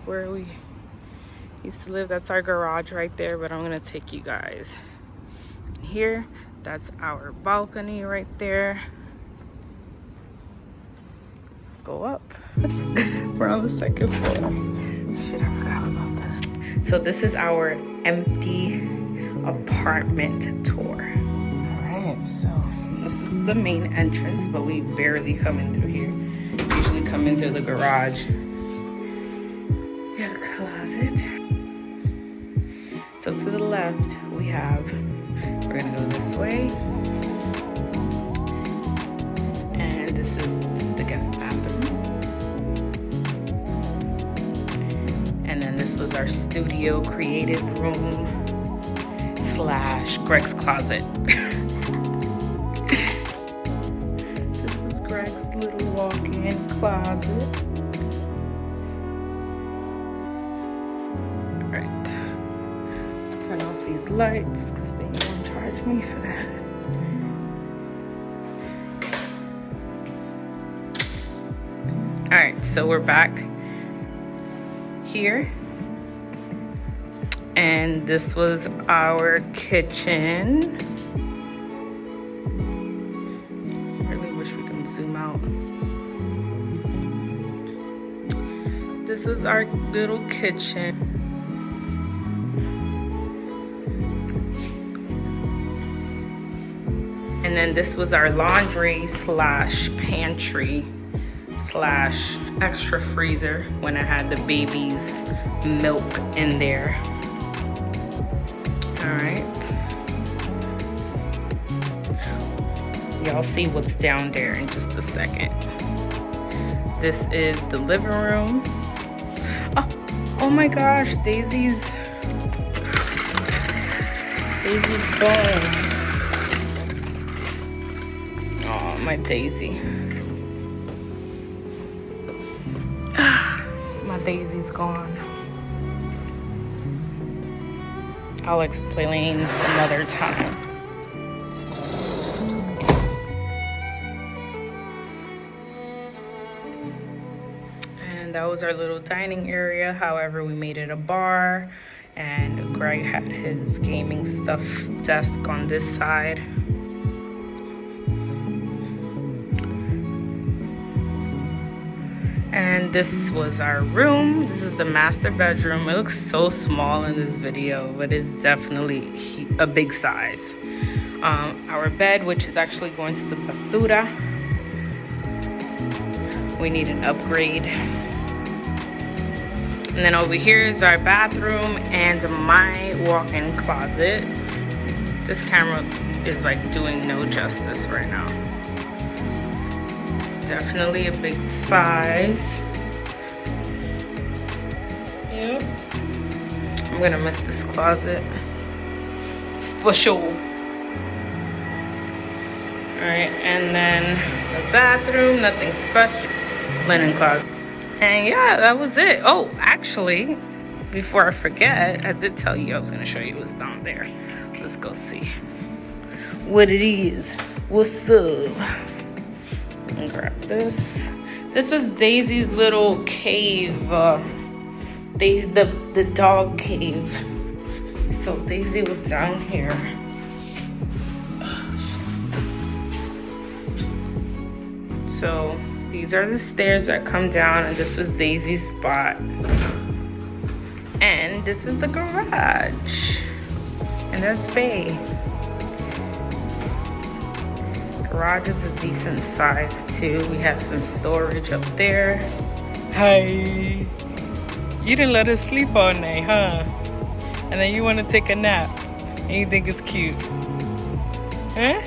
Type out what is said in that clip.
where we used to live. That's our garage right there, but I'm gonna take you guys here. That's our balcony right there. Let's go up. We're on the second floor. Shit, I forgot about this. So this is our empty apartment tour. All right, so this is the main entrance, but we barely come in through here. Usually come in through the garage. Yeah, closet. So to the left, we're gonna go this way. And this is the guest bathroom. And then this was our studio creative room / Greg's closet. This was Greg's little walk-in closet. All right. Turn off these lights because they won't charge me for that. All right, so we're back here, and this was our kitchen. I really wish we could zoom out. This is our little kitchen. And then this was our laundry / pantry / extra freezer when I had the baby's milk in there. All right. Y'all see what's down there in just a second. This is the living room. Oh my gosh, Daisy's gone. Oh, my Daisy. My Daisy's gone. I'll explain some other time. And that was our little dining area. However, we made it a bar, and Greg had his gaming stuff desk on this side. And this was our room. This is the master bedroom. It looks so small in this video, but it's definitely a big size. Our bed, which is actually going to the basura. We need an upgrade. And then over here is our bathroom and my walk-in closet. This camera is like doing no justice right now. Definitely a big size. Yep. I'm gonna miss this closet for sure. Alright, and then the bathroom, nothing special. Linen closet. And yeah, that was it. Oh, actually, before I forget, I did tell you I was gonna show you what's down there. Let's go see what it is. What's up? And grab this. This was Daisy's little cave. The dog cave. So Daisy was down here. So these are the stairs that come down, and this was Daisy's spot. And this is the garage. And that's Bay. Garage is a decent size too. We have some storage up there. Hey, you didn't let us sleep all night, huh? And then you want to take a nap and you think it's cute, huh?